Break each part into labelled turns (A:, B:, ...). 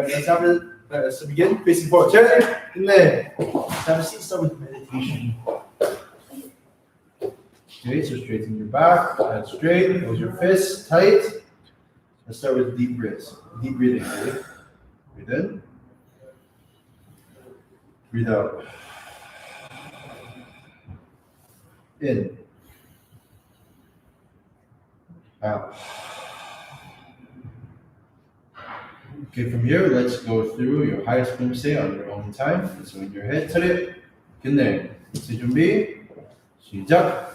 A: Alright, let's begin. Facing forward. Turn. Inlay. Have a seat. Start with meditation. Okay, so straighten your back. Head straight. Close your fists tight. Let's start with deep breaths. Deep breathing. Ready? Breathe in. Breathe out. In. Out. Okay, from here, let's go through your highest Poomsae on your own time. So in your head, 차례, 끝내. 자, 준비, 시작.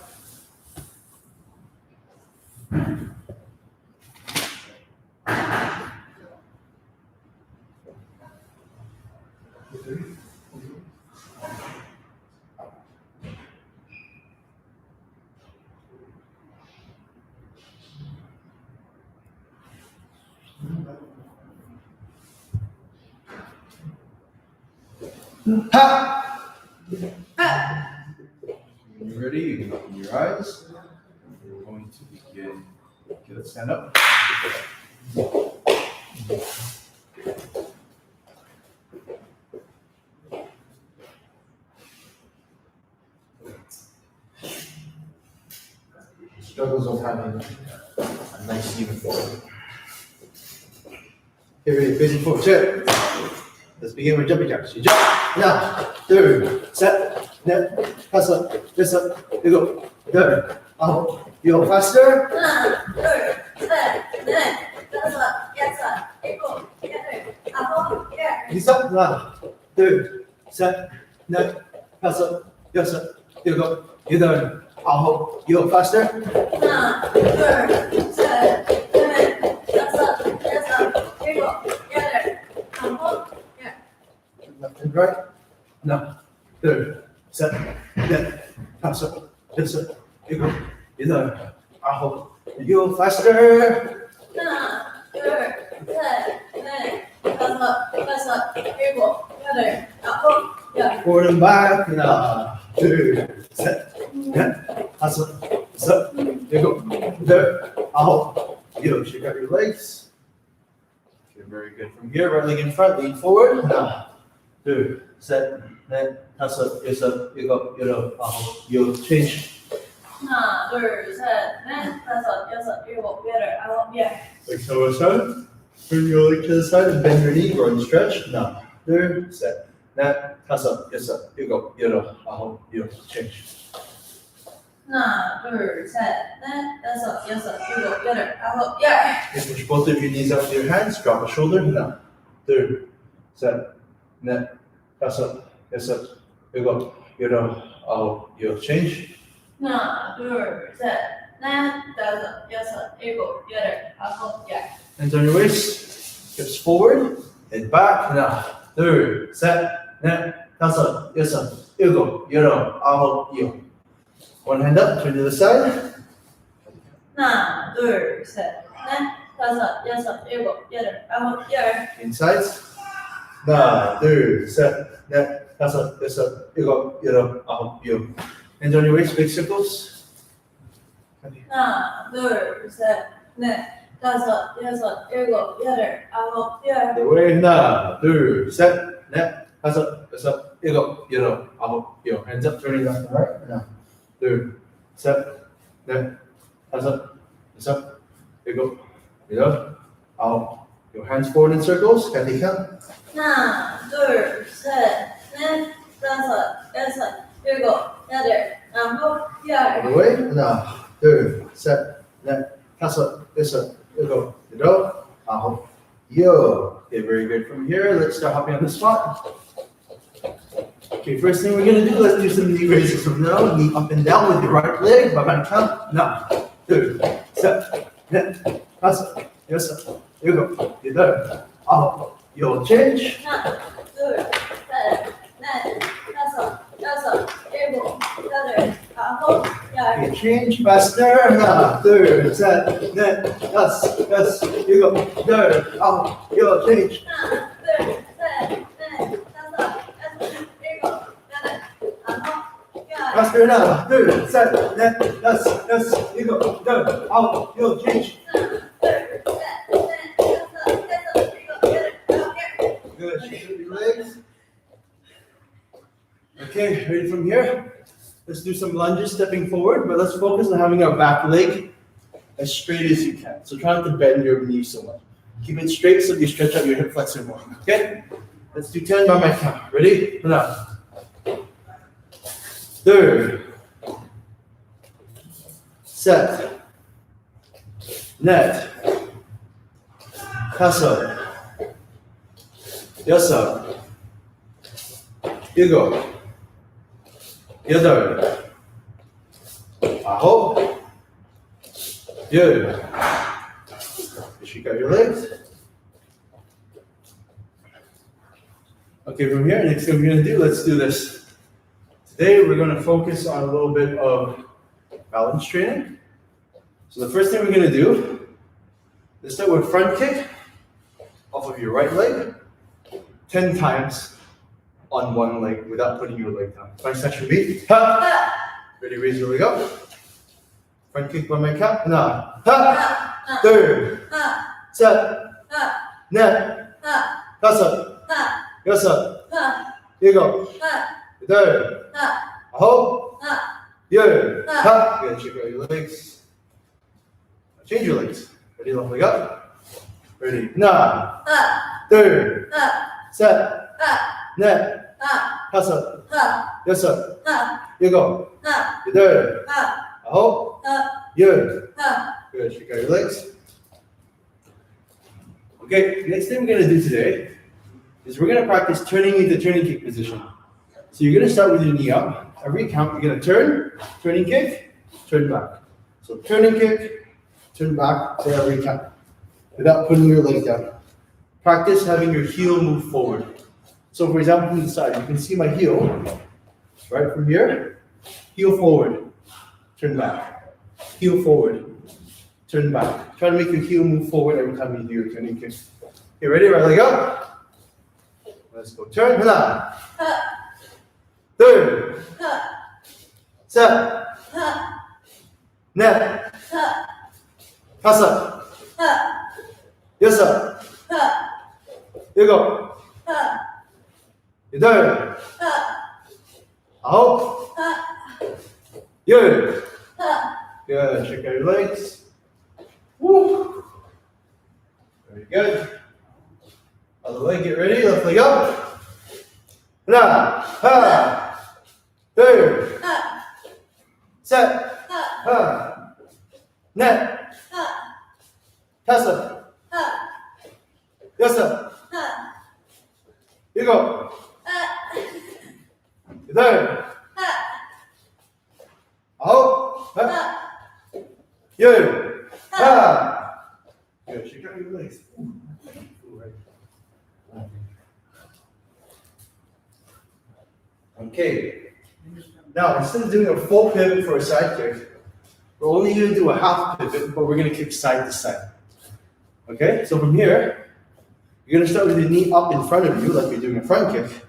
A: Ha! When you're ready, you can open your eyes. We're going to begin. Okay, let's stand up. Struggles of having a nice uniform. Okay, ready, facing forward, chair. Let's begin with jumping jacks. 시작! 하나, 둘, 셋, 넷, 다섯, 여섯, 일곱, 여덟, 아홉. You go faster.
B: 하나, 둘, 셋, 넷, 다섯, 여섯, 일곱, 여덟, 아홉, 열.
A: 있어? 하나, 둘, 셋, 넷, 다섯, 여섯, 일곱, 여덟, 아홉. You go faster.
B: 하나, 둘, 셋, 넷, 다섯, 여섯, 일곱, 여덟, 아홉, 열.
A: Left and right. 하나, 둘, 셋, 넷, 다섯, 여섯, 일곱, 여덟, 아홉. You go faster.
B: 하나, 둘, 셋, 넷, 다섯, 여섯, 일곱, 여덟, 아홉, 열.
A: Forward and back. 하나, 둘, 셋, 넷, 다섯, 여섯, 일곱, 여덟, 아홉. You shake out your legs. Okay, very good. From here, right leg in front, lean forward. 하나, 둘, 셋, 넷, 다섯, 여섯, 일곱, 여덟, 아홉. You change.
B: 하나, 둘, 셋, 넷, 다섯, 여섯, 일곱, 여덟, 아홉, 열.
A: Like so. Turn your leg to the side and bend your knee. Go and stretch. 하나, 둘, 셋, 넷, 다섯, 여섯, 일곱, 여덟, 아홉. You change.
B: 하나, 둘, 셋, 넷, 다섯, 여섯, 일곱, 여덟, 아홉, 열.
A: Okay, push both of your knees out with your hands. Drop a shoulder. 하나, 둘, 셋, 넷, 다섯, 여섯, 일곱, 여덟, 아홉. You change.
B: 하나, 둘, 셋, 넷, 다섯, 여섯, 일곱, 여덟, 아홉, 열.
A: Hands on your waist. Hips forward. Head back. 하나, 둘, 셋, 넷, 다섯, 여섯, 일곱, 여덟, 아홉. You. One hand up. Turn to the side.
B: 하나, 둘, 셋, 넷, 다섯, 여섯, 일곱, 여덟, 아홉, 열.
A: Insides. 하나, 둘, 셋, 넷, 다섯, 여섯, 일곱, 여덟, 아홉. You. Hands on your waist. Big circles.
B: 하나, 둘, 셋, 넷, 다섯, 여섯, 일곱, 여덟, 아홉, 열.
A: The way. 하나, 둘, 셋, 넷, 다섯, 여섯, 일곱, 여덟, 아홉. You. Hands up. Turning left and right. 하나, 둘, 셋, 넷, 다섯, 여섯, 일곱, 여덟, 아홉. Your hands forward in circles. Can they count?
B: 하나, 둘, 셋, 넷, 다섯, 여섯, 일곱, 여덟, 아홉,
A: All
B: 열.
A: the way. 하나, 둘, 셋, 넷, 다섯, 여섯, 일곱, 여덟, 아홉. Yo. Okay, very good. From here, let's start hopping on the spot. Okay, first thing we're gonna do, let's do some knee raises from now. Knee up and down with your right leg. By my count. 하나, 둘, 셋, 넷, 다섯, 여섯, 일곱, 여덟, 아홉. You'll change.
B: 하나, 둘, 셋, 넷, 다섯, 여섯, 일곱, 여덟, 아홉, 열.
A: You change faster. 하나, 둘, 셋, 넷, 다섯, 여섯, 일곱, 여덟, 아홉. You'll change.
B: 하나, 둘, 셋, 넷, 다섯, 여섯, 일곱, 여덟, 아홉, 열.
A: Faster. 하나, 둘, 셋, 넷, 다섯, 여섯, 일곱, 여덟, 아홉. You'll change.
B: 하나, 둘, 셋, 넷, 다섯, 여섯, 일곱, 여덟, 아홉, 열.
A: shake out your legs. Okay, ready from here? Let's do some lunges, stepping forward, but let's focus on having our back leg as straight as you can. So try not to bend your knees so much. Keep it straight so you stretch out your hip flexor more. Okay? Let's do 10 by my count. Ready? Now. Third. Set. Net. 다섯. 여섯. 일곱. 여덟. 아홉. 열. Shake out your legs. Okay, from here, next thing we're going to do, let's do this. Today, we're going to focus on a little bit of balance training. So the first thing we're going to do is start with front kick off of your right leg 10 times on one leg without putting your leg down. Nice section beat. Ha! Ready, raise your leg up. Front kick by my count. Now. Ha! Third. Set. Net. 다섯. 여섯. 일곱. 여덟. 아홉. 열. Ha! Good. Shake out your legs. Change your legs. Ready, left leg up. Ready. Now. Third. Set. Net. 다섯. 여섯. 일곱. 여덟. 아홉. 열. Good. Shake out your legs. Okay, the next thing we're going to do today is we're going to practice turning into turning kick position. So you're going to start with your knee up. Every count, you're going to turn, turning kick, turn back. So turning kick, turn back for every count without putting your leg down. Practice having your heel move forward. So for example, from the side, you can see my heel, right from here, heel forward, turn back, heel forward, turn back. Try to make your heel move forward every time you do your turning kick. Okay, ready? Right leg up. Let's go. Turn. 하나. 둘. 셋. 넷. 다섯. 여섯. 일곱. 여덟. 아홉. 열. Good. Shake out your legs. Woo. Very good. Other leg, get ready. Left leg up. 하나, 하나, 둘, 셋, 하나, 넷, 다섯, 여섯, 일곱, 여덟, 아홉, 열. Good. Shake out your legs. Okay. Now, instead of doing a full pivot for a side kick, we're only going to do a half pivot, but we're going to kick side to side. Okay? So from here, you're going to start with your knee up in front of you, like you're doing a front kick,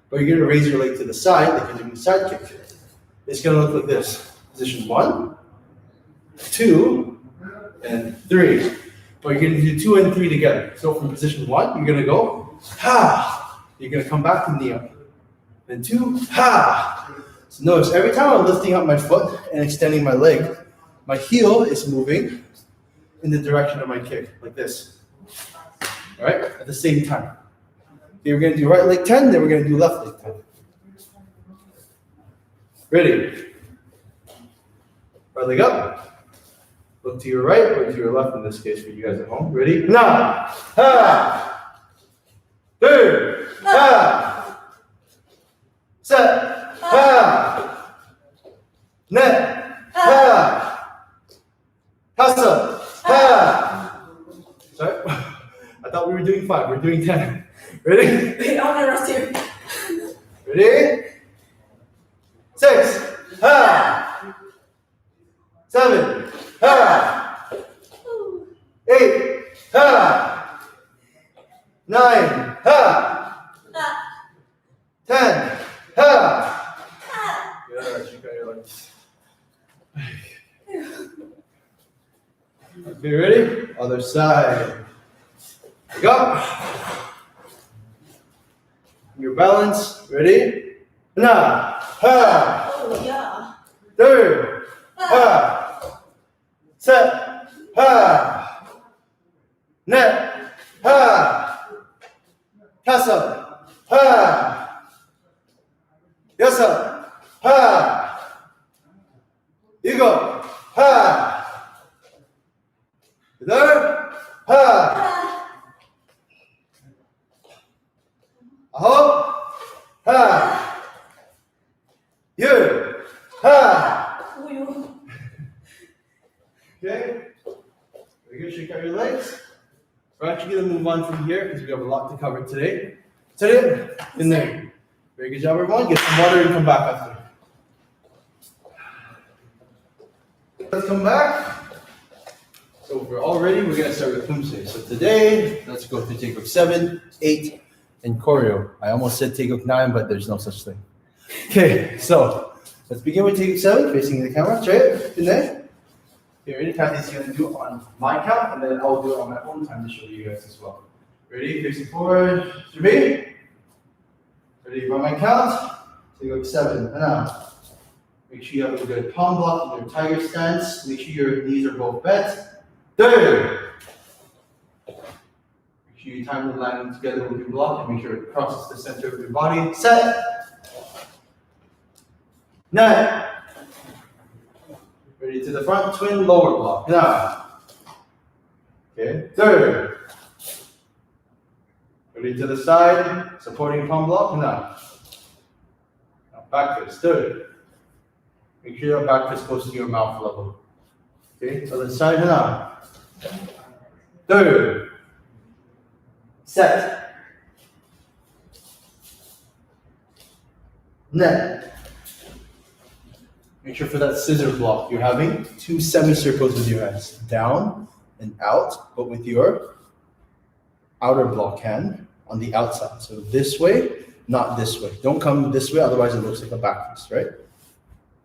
A: but you're going to raise your leg to the side, like you're doing a side kick. It's going to look like this. Position 1, 2, and 3. But you're going to do 2 and 3 together. So from position 1, you're going to go, ha! You're going to come back to knee up. Then 2, ha! So notice, every time I'm lifting up my foot and extending my leg, my heel is moving in the direction of my kick, like this. All right? At the same time. Okay, we're going to do right leg 10, then we're going to do left leg 10. Ready? Right leg up. Look to your right or to your left in this case for you guys at home. Ready? Now, ha! Two, ha! Set, ha! Net, ha! Hustle, ha! Sorry? I thought we were doing 5. We're doing 10. Ready?
B: Wait, I'm gonna rest here.
A: Ready? 6, ha! 7, ha! 8, ha! 9, ha! 10, ha! Good, you got your legs. Okay, ready? Other side. Go. Your balance. Ready? 하나, 하,
B: Oh, yeah.
A: 둘, 하, 셋, 하, 넷, 하, 다섯, 하, 여섯, 하, 일곱, 하, 여덟, 하, 아홉, 하, 열, 하.
B: Oh, you.
A: Okay. Very good. Shake out your legs. We're actually going to move on from here because we have a lot to cover today. Set it in there. Very good job, everyone. Get some water and come back after. Let's come back. So if we're all ready, we're going to start with Poomsae. So today, let's go through Taekwondo 7, 8, and Koryo. I almost said Taekwondo 9, but there's no such thing. Okay, so let's begin with Taekwondo 7, facing the camera. Try it in there. Okay, ready? Kathy's going to do it on my count, and then I'll do it on my own time to show you guys as well. Ready? Facing forward. Ready? Ready? By my count. Taekwondo 7. And now. Make sure you have a good palm block in your tiger stance. Make sure your knees are both bent. Third. Make sure you time the line together with your block and make sure it crosses the center of your body. Set. 9. Ready to the front, twin lower block. Now. Okay. Third. Ready to the side, supporting palm block. Now. Now back twist. Third. Make sure your back is close to your mouth level. Okay, other side and up. Third. Set. Net. Make sure for that scissor block, you're having 2 semicircles with your hands. Down and out, but with your outer block hand on the outside. So this way, not this way. Don't come this way, otherwise it looks like a back fist, right?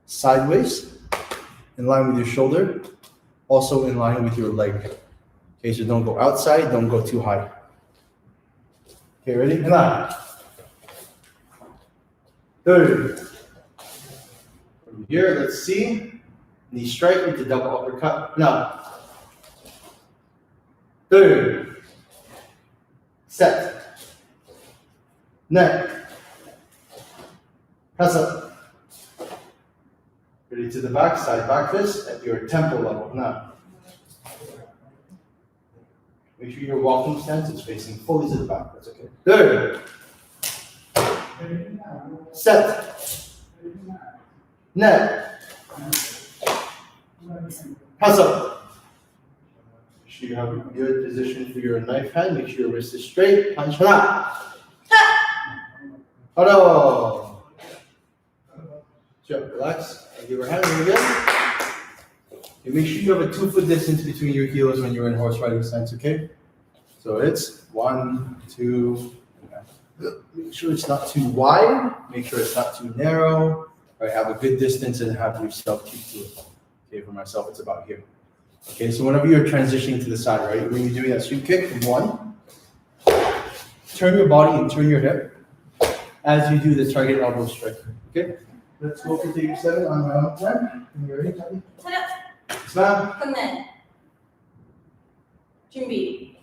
A: Sideways, in line with your shoulder, also in line with your leg. Okay, so don't go outside, don't go too high. Okay, ready? And on. Third. From here, let's see. Knee strike into double uppercut. Now. Third. Set. Neck. Press up. Ready to the back, side back fist at your temple level. Now, make sure your walking stance is facing fully to the back. That's okay. Third. Set. Net. Pass up. Make sure you have a good position for your knife hand. Make sure your wrist is straight. Punch out. Hello. Sure, relax. Give your hand over again. And make sure you have a 2-foot distance between your heels when you're in horse riding stance, okay? So it's 1, 2. Make sure it's not too wide. Make sure it's not too narrow. Right, have a good distance and have yourself keep to it. Okay, for myself, it's about here. Okay, so whenever you're transitioning to the side, right, when you're doing that sweep kick, 1, turn your body and turn your hip as you do the target elbow strike. Okay? Let's go for Taekwondo 7 on my own time. You ready, Kathy?
B: 차렷.
A: Yes, ma'am.
B: 끝내. 준비.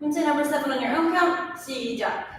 B: Poomsae number 7 on your own count. 시작.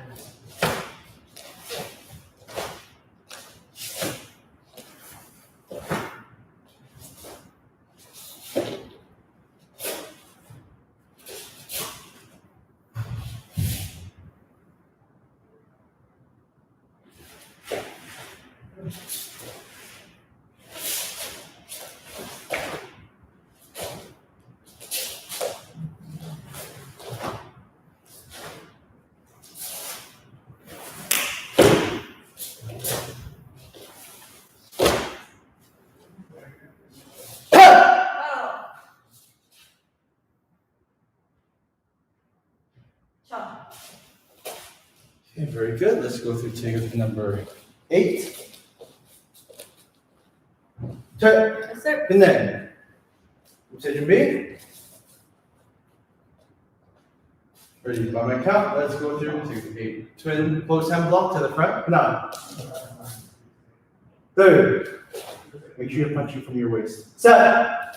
A: Okay, very good. Let's go through Taekwondo number 8. Turn.
B: Yes, sir.
A: And then. Poomsae 준비. Ready? By my count, let's go through to a twin close hand block to the front. Now, third. Make sure you're punching from your waist. Set.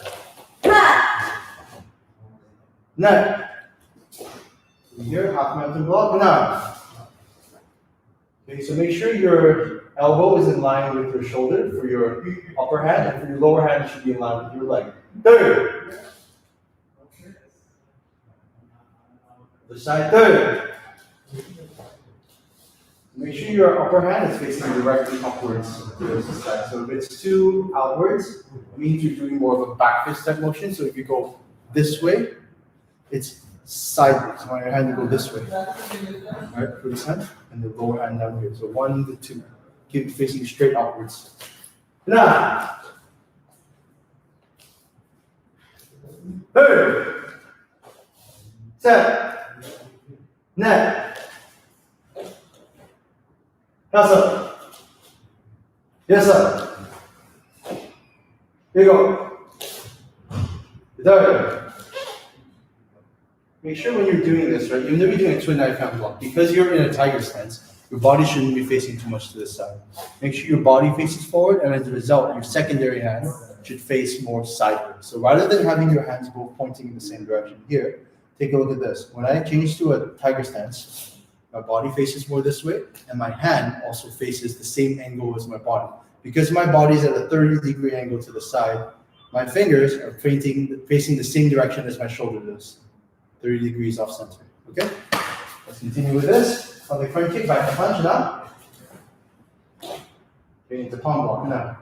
A: Net. Here, half mountain block. Now. Okay, so make sure your elbow is in line with your shoulder for your upper hand, and for your lower hand, it should be in line with your leg. Third. The side third. Make sure your upper hand is facing directly upwards to the side. So if it's too outwards, it means you're doing more of a back fist type motion. So if you go this way, it's sideways. So on your hand, you go this way. Alright, for this hand, and the lower hand down here. So 1 to 2. Keep facing straight upwards. Now. Third. Set. Net. 다섯. 여섯. 일곱. 여덟. Make sure when you're doing this, right, you're never doing a twin knife hand block. Because you're in a tiger stance, your body shouldn't be facing too much to the side. Make sure your body faces forward, and as a result, your secondary hand should face more sideways. So rather than having your hands both pointing in the same direction, here, take a look at this. When I change to a tiger stance, my body faces more this way, and my hand also faces the same angle as my body. Because my body is at a 30-degree angle to the side, my fingers are facing the same direction as my shoulder does. 30 degrees off center. Okay? Let's continue with this. On the front kick, back to punch now. Okay, into palm block now.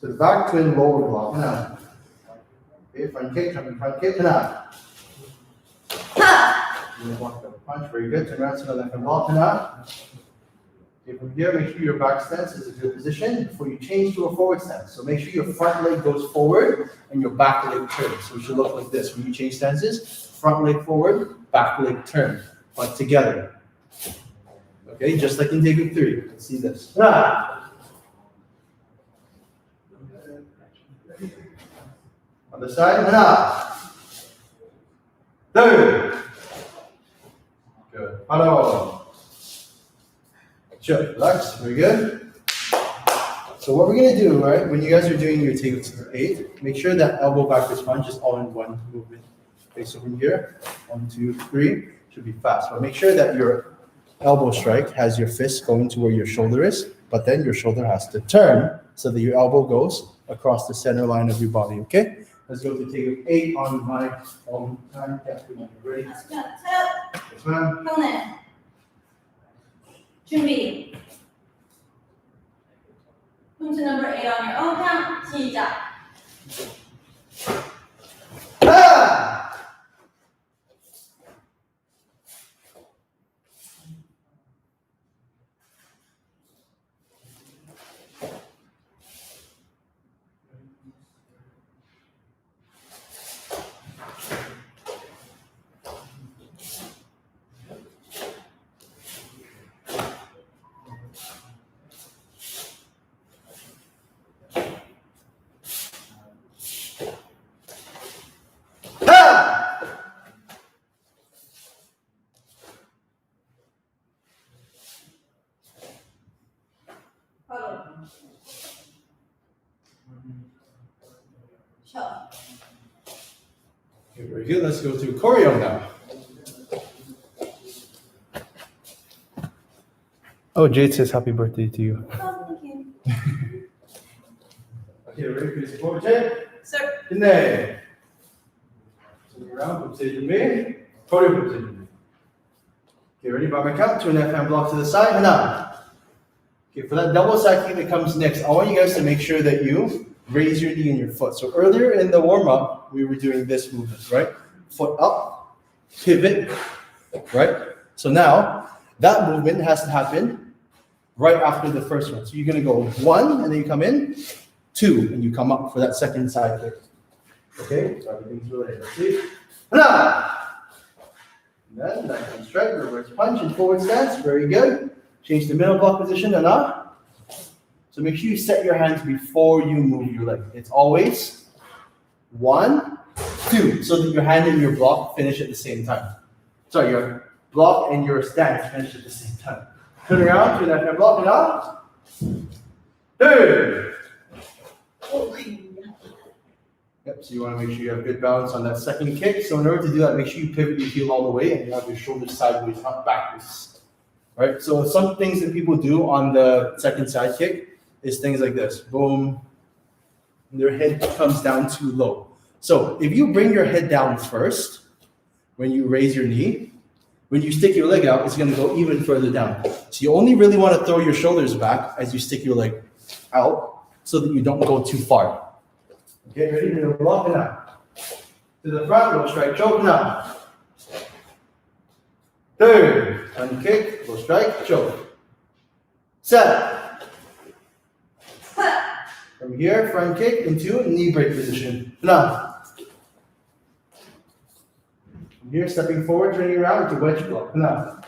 A: To the back twin lower block now. Okay, front kick, jumping front kick now. Block the punch, very good. Turn around to the left and block now. Okay, from here, make sure your back stance is a good position before you change to a forward stance. So make sure your front leg goes forward and your back leg turns. So it should look like this when you change stances. Front leg forward, back leg turn, but together. Okay, just like in Taekwondo 3. Let's see this. Other side. Third. Good. Hello. Sure. Relax. Very good. So what we're gonna do, right? When you guys are doing your Taekwondo 8, make sure that elbow backwards punch is all in one movement. Okay, so from here, 1, 2, 3, should be fast. But make sure that your elbow strike has your fist going to where your shoulder is, but then your shoulder has to turn so that your elbow goes across the center line of your body. Okay? Let's go to Taekwondo 8 on my own time. Yeah, ready? Yes, ma'am.
B: 형네. 준비. Poomsae number 8 on your own count. 시작.
A: Okay, very good. Let's go to Koryo now. Oh, Jade says happy birthday to you.
B: Oh, thank you.
A: Okay, ready for this forward, Jade?
B: Sir.
A: Inne. Turn around, Poomsae 준비. Koryo Poomsae 준비. Okay, ready by my count. Turn that hand block to the side and up. Okay, for that double side kick that comes next, I want you guys to make sure that you raise your knee and your foot. So earlier in the warm-up, we were doing this movement, right? Foot up, pivot, right? So now, that movement has to happen right after the first one. So you're gonna go 1, and then you come in, 2, and you come up for that second side kick. Okay, so everything's related. Let's see. And then that comes straight, reverse punch and forward stance, very good. Change the middle block position and up. So make sure you set your hands before you move your leg. It's always 1, 2, so that your hand and your block finish at the same time. sorry, your block and your stance finish at the same time. Turn around, do that hand block and out. 2. Yep, so you want to make sure you have good balance on that second kick. So in order to do that, make sure you pivot your heel all the way and you have your shoulders sideways, not backwards. Right? So some things that people do on the second side kick is things like this. Boom. And their head comes down too low. So if you bring your head down first, when you raise your knee, when you stick your leg out, it's going to go even further down. So you only really want to throw your shoulders back as you stick your leg out so that you don't go too far. Okay, ready? You're going to block it out. To the front, low strike, choke now. 2. Front kick, low strike, choke. Set. From here, front kick into knee break position. Now. From here, stepping forward, turning around to wedge block. Now.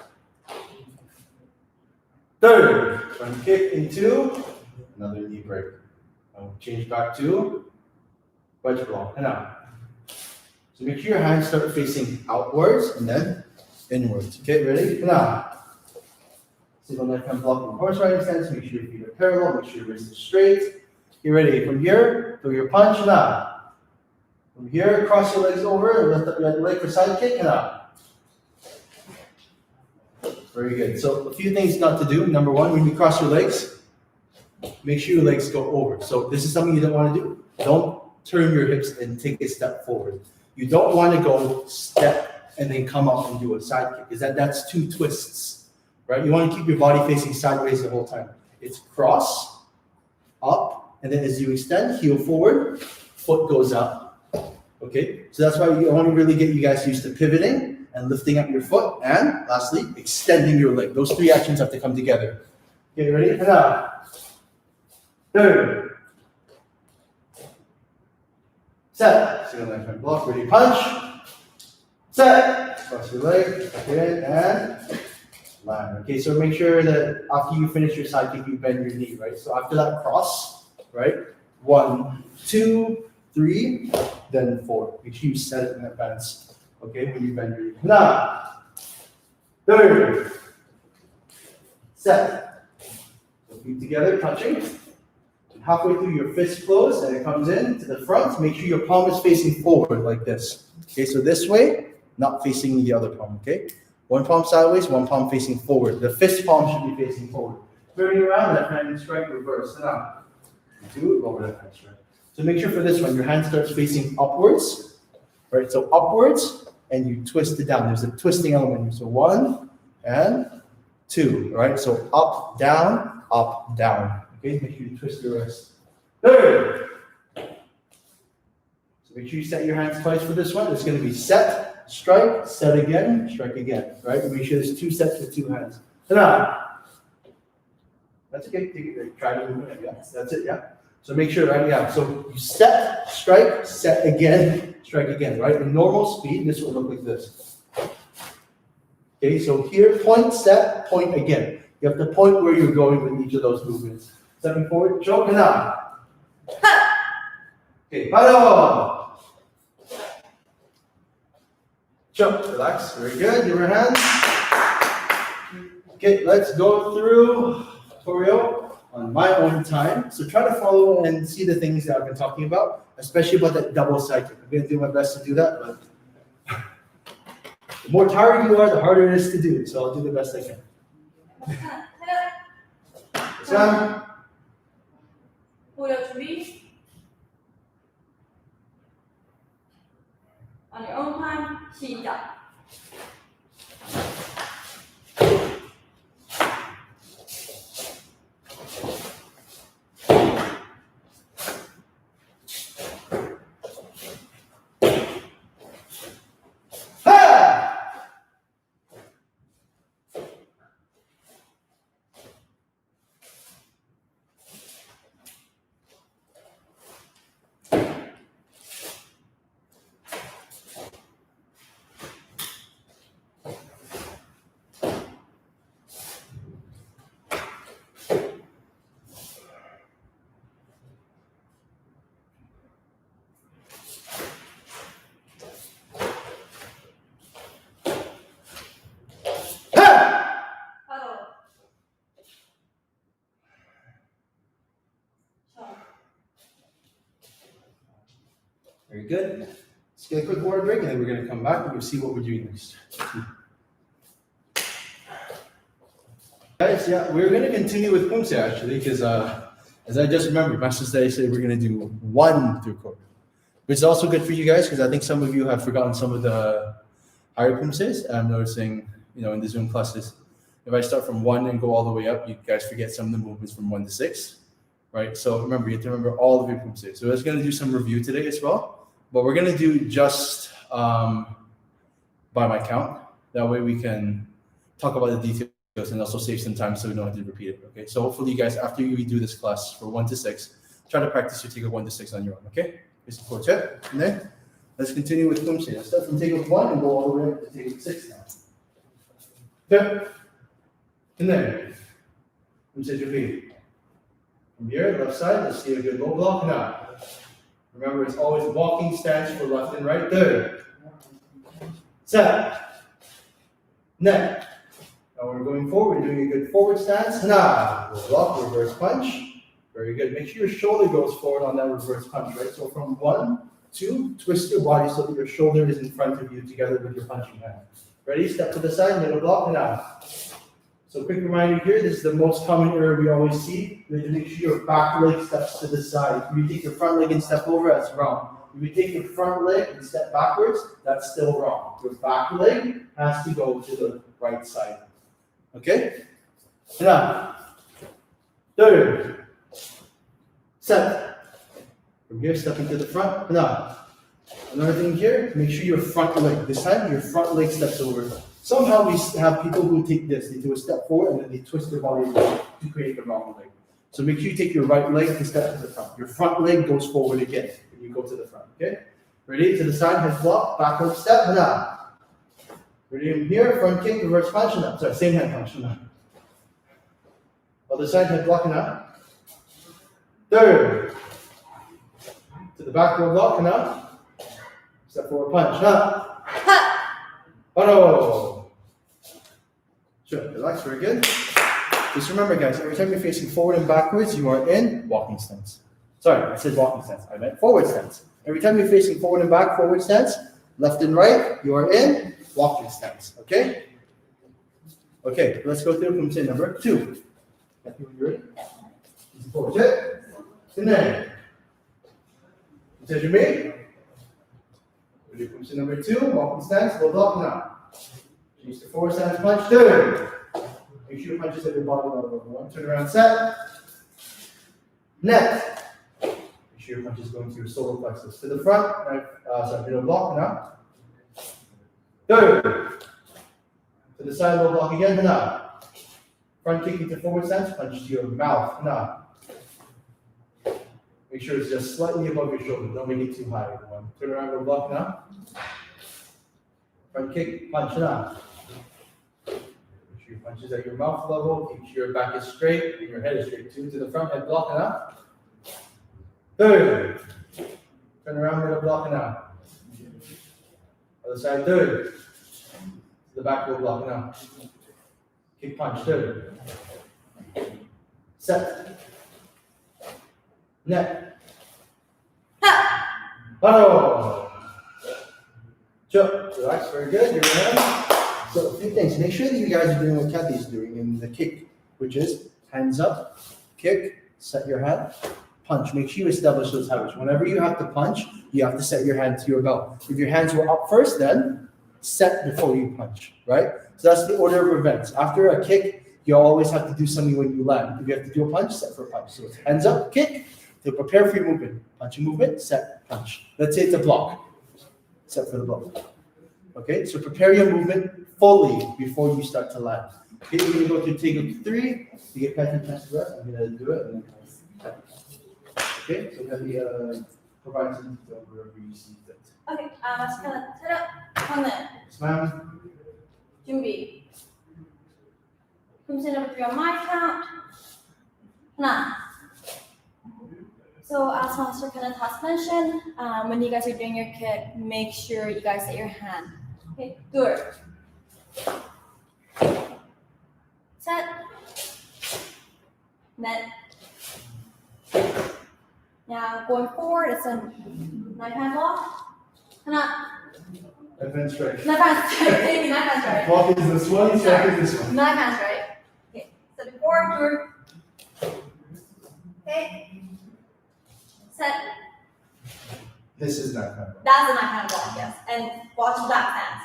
A: 3. Front kick into another knee break. Now change back to wedge block. Now. So make sure your hands start facing outwards and then inwards. Okay, ready? Now. Single knife hand blocking horse riding stance. Make sure your feet are parallel. Make sure your wrist is straight. Get ready. From here, throw your punch and out. From here, cross your legs over, lift up your leg for side kick and out. Very good. So a few things not to do. Number 1, when you cross your legs, make sure your legs go over. So this is something you don't want to do. Don't turn your hips and take a step forward. You don't want to go step and then come up and do a side kick because that's 2 twists, right? You want to keep your body facing sideways the whole time. It's cross, up, and then as you extend, heel forward, foot goes up. Okay, so that's why I want to really get you guys used to pivoting and lifting up your foot, and lastly, extending your leg. Those 3 actions have to come together. Okay, ready? And out. 2. Set. Single knife hand block. Ready? Punch. Set. Cross your leg. Again and land. Okay, so make sure that after you finish your side kick, you bend your knee, right? So after that cross, right? 1, 2, 3, then 4. Make sure you set it in advance. Okay, when you bend your knee. Now, 3. Set. So feet together, touching. Halfway through your fist close, and it comes in to the front. Make sure your palm is facing forward like this. Okay, so this way, not facing the other palm. Okay, 1 palm sideways, 1 palm facing forward. The fist palm should be facing forward. Turning around, left hand strike, reverse. And out. 2, lower left hand strike. So make sure for this one, your hand starts facing upwards, right? So upwards, and you twist it down. There's a twisting element here. So 1 and 2, right? So up, down, up, down. Okay, make sure you twist your wrist. 3. So make sure you set your hands twice for this one. It's going to be set, strike, set again, strike again, right? Make sure there's 2 sets with 2 hands. Ta-da! That's okay. Take it. Try to move it. Yeah, that's it. Yeah. So make sure, right? Yeah. So you set, strike, set again, strike again, right? In normal speed, this will look like this. Okay. So here, point, set, point again. You have to point where you're going with each of those movements. Stepping forward, choke and out. Okay. Paro. Choke. Relax. Very good. Give your hands. Okay. Let's go through Koryo on my own time. So try to follow and see the things that I've been talking about, especially about that double side kick. I'm going to do my best to do that, but the more tired you are, the harder it is to do. So I'll do the best I can. Sam.
B: Koryo 준비. On your own time, 시작.
A: good. Let's get a quick water break, and then we're going to come back and we'll see what we're doing next. Guys, yeah, we're going to continue with Poomsae actually, because as I just remembered, Master Saadati said we're going to do 1 through Koryo, which is also good for you guys because I think some of you have forgotten some of the higher Poomsaes. I'm noticing, in the Zoom classes, if I start from 1 and go all the way up, you guys forget some of the movements from 1 to 6, right? So remember, you have to remember all of your Poomsaes. So I was going to do some review today as well, but we're going to do just by my count. That way we can talk about the details and also save some time so we don't have to repeat it, okay? So hopefully you guys, after you do this class for 1 to 6, try to practice your take 1 to 6 on your own, okay? Basic forward check, and then let's continue with Poomsae. Let's start from take 1 and go all the way up to take 6 now. Okay? And then, Poomsae repeat. From here, left side, let's see a good low block now. Remember, it's always walking stance for left and right. Third. Set. Net. Now we're going forward, we're doing a good forward stance. Now, roll up, reverse punch. Very good. Make sure your shoulder goes forward on that reverse punch, right? So from 1, 2, twist your body so that your shoulder is in front of you together with your punching hand. Ready? Step to the side, middle block, and out. So quick reminder here, this is the most common error we always see. You have to make sure your back leg steps to the side. If you take your front leg and step over, that's wrong. If you take your front leg and step backwards, that's still wrong. Your back leg has to go to the right side. Okay? Now, third. Set. From here, step into the front. Now, another thing here, make sure your front leg, this time your front leg steps over. Somehow we have people who take this, they do a step forward and then they twist their body to create the wrong leg. So make sure you take your right leg and step to the front. Your front leg goes forward again when you go to the front, okay? Ready? To the side, head block, backward step, and up. Ready in here, front kick, reverse punch, and up. Sorry, same hand punch, and up. Other side, head block, and up. Third. To the backward block, and up. Step forward punch, up. Auto. Sure, relax, very good. Just remember, guys, every time you're facing forward and backwards, you are in walking stance. Sorry, I said walking stance. I meant forward stance. Every time you're facing forward and back, forward stance, left and right, you are in walking stance. Okay? Okay, let's go through Poomsae number 2. Happy when you're ready? Easy forward check. And then, Poomsae you made. We'll do Poomsae number 2, walking stance, low block now. Change to forward stance punch. Third. Make sure your punches at your body level. 1, turn around, set. Net. Make sure your punches going to your solar plexus. To the front, right, middle block, now. Third. To the side, low block again, now. Front kick into forward stance, punch to your mouth, now. Make sure it's just slightly above your shoulder. Don't make it too high. 1, turn around, low block, now. Front kick, punch, now. Your punches at your mouth level, keep sure your back is straight and your head is straight. 2 to the front, head block and out. Third. Turn around, middle block and out. Other side, third. To the back, middle block and out. Kick punch, third. Set. Net. Auto. Sure. Relax, very good. You're around. So a few things. Make sure that you guys are doing what Kathy's doing in the kick, which is hands up, kick, set your hand, punch. Make sure you establish those habits. Whenever you have to punch, you have to set your hand to your belt. If your hands were up first, then set before you punch, right? So that's the order of events. After a kick, you always have to do something when you land. If you have to do a punch, set for a punch. So it's hands up, kick, to prepare for your movement. Punching movement, set, punch. Let's say it's a block. Set for the block. Okay, so prepare your movement fully before you start to land. Okay, we're going to go to take 3. You get Kathy a chance to rest. I'm going to do it. And then okay, so Kathy, provide some detail wherever you see fit.
B: Okay, sekarang 차렷, 하나,
A: Yes, ma'am.
B: 준비. Poomsae number 3 on my count. Hana. So as Master Kenneth has mentioned, when you guys are doing your kick, make sure you guys set your hand. Okay, good. Set. Net. Now going forward, it's a knife hand block. 하나.
A: Left hand straight.
B: Left hand straight. Maybe left hand straight.
A: Block is this one, strike is this one.
B: Left hand straight. Okay. So before 둘. Okay. Set.
A: This is not kind of.
B: That's the left hand block, yes. And watch the back stance.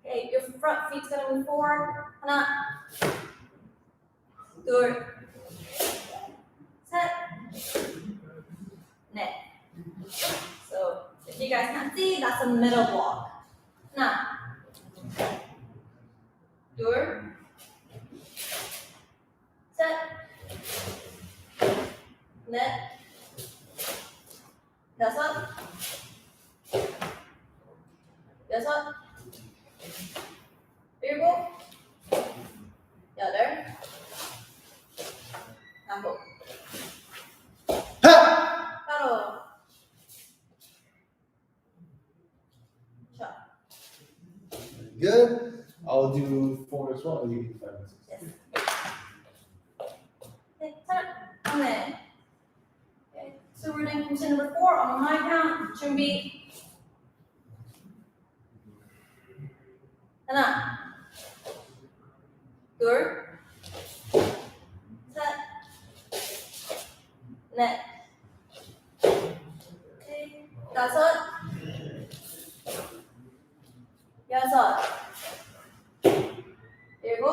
B: Okay, your front feet's gonna move forward. 하나. 둘. 셋. 넷. So if you guys can't see, that's a middle block. 하나. 둘. 셋. 넷. 다섯. 여섯. 일곱. 여덟. 아홉. 바로. 자.
A: Good. I'll do 4 as well. You can do 5 and 6.
B: Yes. Okay, turn. Okay. Okay. So we're doing Poomsae number 4 on my count. 준비. 하나. 둘. 셋. 넷. 오케이. 다섯. 여섯. 일곱.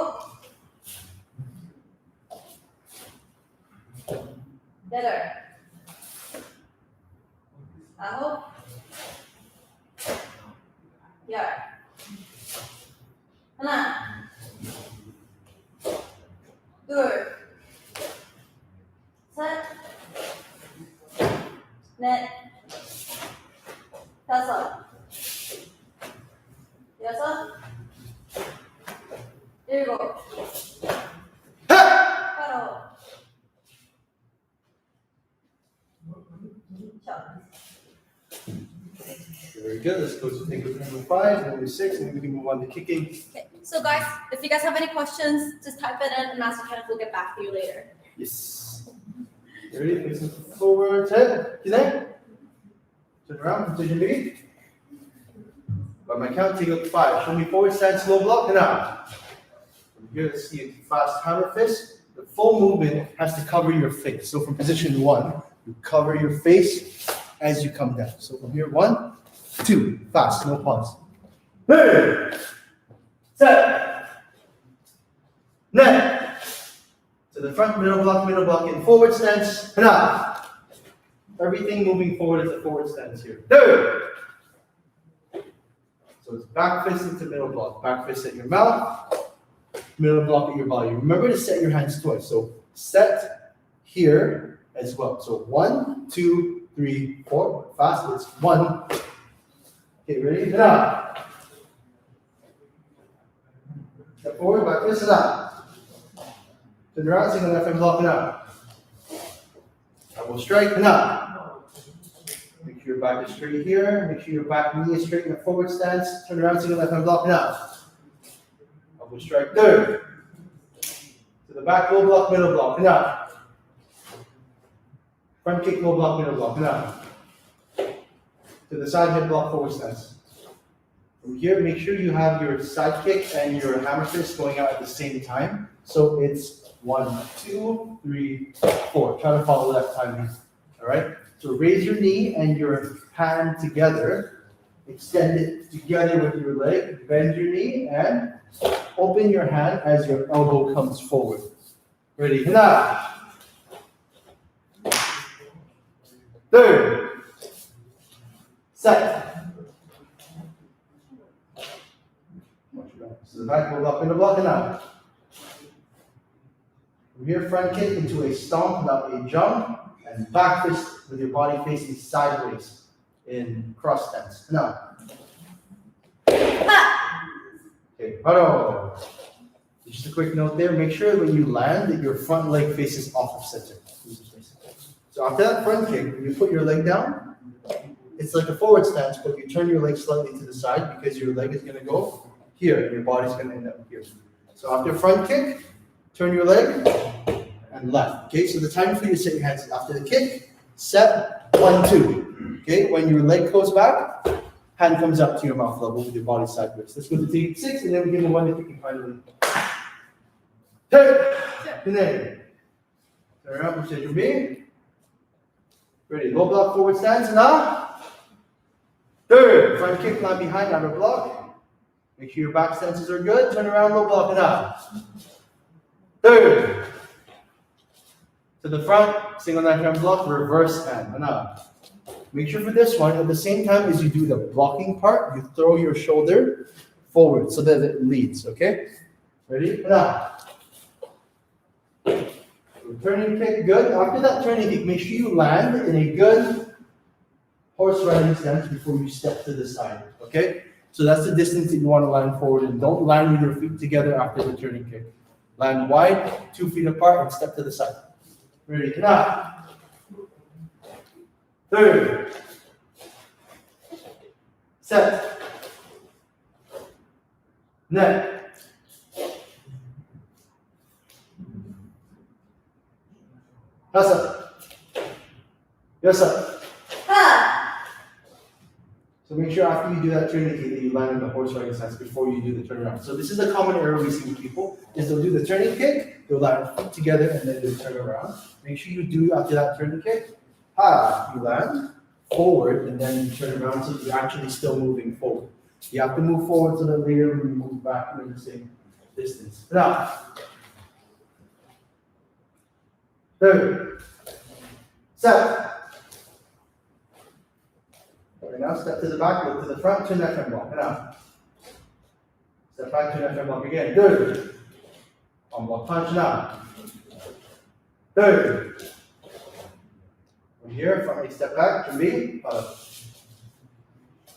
B: 여덟. 아홉. 열. 하나. 둘. 셋. 넷. 다섯. 여섯. 일곱. 바로. 자.
A: Very good. Let's go to technique number 5, number 6, and then we can move on to kicking.
B: Okay. So guys, if you guys have any questions, just type it in and Master Kenneth will get back to you later.
A: Yes. Ready? Facing forward, head. Connect. Turn around. Position B. By my count, take up 5. Show me forward stance, low block, and out. From here, let's see a fast hammer fist. The full movement has to cover your face. So from position 1, you cover your face as you come down. So from here, 1, 2, fast, no pause. Hey! Set! Net! To the front, middle block, in forward stance, and out. Everything moving forward is a forward stance here. Third! So it's back fist into middle block. Back fist at your mouth, middle block at your body. Remember to set your hands twice. So set here as well. So 1, 2, 3, 4. Fast. It's 1. Okay, ready? And out. Step forward, back fist and out. Turn around, single left hand block and out. Elbow strike and out. Make sure your back is straight here. Make sure your back knee is straight in a forward stance. Turn around, single left hand block and out. Elbow strike third. To the back, low block, middle block and out. Front kick, low block, middle block and out. To the side head block, forward stance. From here, make sure you have your side kick and your hammer fist going out at the same time. So it's 1, 2, 3, 4. Try to follow that timing. All right? So raise your knee and your hand together. Extend it together with your leg. Bend your knee and open your hand as your elbow comes forward. Ready? Now. Third. Second. So the back will up in the block and out. From here, front kick into a stomp, not a jump, and back fist with your body facing sideways in cross stance. Now. Okay, haro. Just a quick note there, make sure when you land that your front leg faces off of center. So after that front kick, when you put your leg down, it's like a forward stance, but you turn your leg slightly to the side because your leg is going to go here and your body's going to end up here. So after front kick, turn your leg and left. Okay, so the time for you to set your hands after the kick, set, 1, 2. Okay, when your leg goes back, Hand comes up to your mouth level with your body sideways. Let's go to technique 6, and then we give them one to kicking finally. Turn. And then turn around, push your B. Ready. Low block forward stance and up. Third. Front kick, line behind, outer block. Make sure your back stances are good. Turn around, low block and up. Third. To the front, single knife hand block, reverse hand and up. Make sure for this one, at the same time as you do the blocking part, you throw your shoulder forward so that it leads, okay? Ready? Now, turning kick, good. After that turning kick, make sure you land in a good horse riding stance before you step to the side, okay? So that's the distance that you want to land forward, and don't land with your feet together after the turning kick. Land wide, 2 feet apart, and step to the side. Ready? Now. Third. Set. Net. Hasa. Yosa. So make sure after you do that turning kick that you land in the horse riding stance before you do the turnaround. So this is a common error we see with people, is they'll do the turning kick, they'll land feet together and then they'll turn around. Make sure you do after that turning kick. You land forward and then you turn around so that you're actually still moving forward. You have to move forward so that later when you move back you're in the same distance. Now, third, set. Right now, step to the back, look to the front, turn that front block. Now, step back, turn that front block again. Third, on block punch now. Third. From here, front leg step back, turn B,